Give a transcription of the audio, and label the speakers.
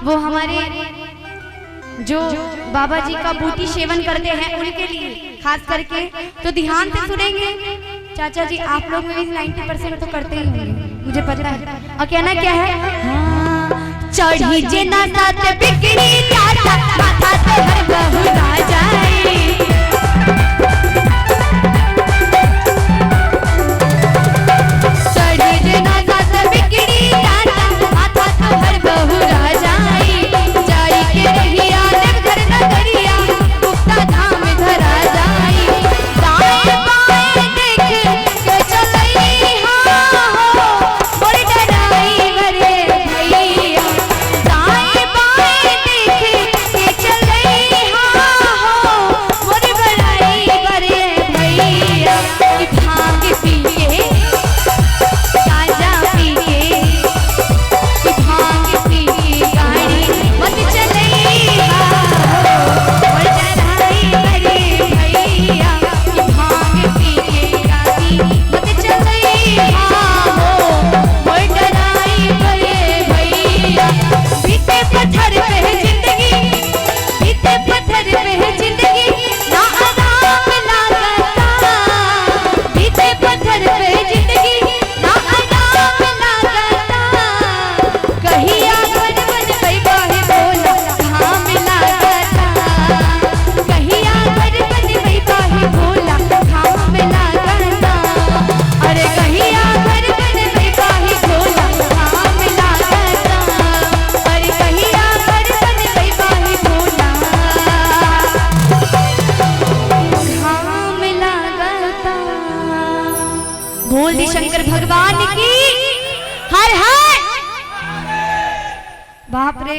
Speaker 1: वो हमारे जो बाबा जी का बूटी सेवन करते हैं उनके लिए खास करके, तो ध्यान से सुनेंगे। चाचा जी आप लोग में 90% तो करते ही होंगे, मुझे पता है। और कहना क्या है, हाँ चढ़ी जे ना साथ बिगड़ी चाचा माथा तो हर बहुरा जाए। चढ़ी जे ना साथ बिगड़ी चाचा माथा तो हर बहुरा जाए। जाई के रहिया देवघर नगरिया गुप्ता धाम धरा जाए। दाएं बाएं देख के चलई हाँ हो बड़ी डराई भरे भैया। दाएं बाएं देख के चलई हाँ हो बड़ी डराई भरे भैया। कि भांग पी के गांजा पी के, कि भांग पी के गाड़ी मत चलई हाँ हो बड़ी डराई भरे भैया। कि भांग पी के गाड़ी मत चलई हाँ हो बड़ी डराई भरे भैया। बीते पत्थर पे जिंदगी, बीते पत्थर पे जिंदगी ना आराम लागता। बीते पत्थर पे जिंदगी ना आराम लागता। कहिया घर बन गई बाहे बोला धाम लागता। कहिया घर बन गई बाहे बोला धाम लागता। अरे कहिया घर बन गई बाहे बोला धाम लागता। अरे कहिया घर बन गई बाहे बोला धाम लागता। बोल दी शंकर भगवान की हर हर। बाप रे।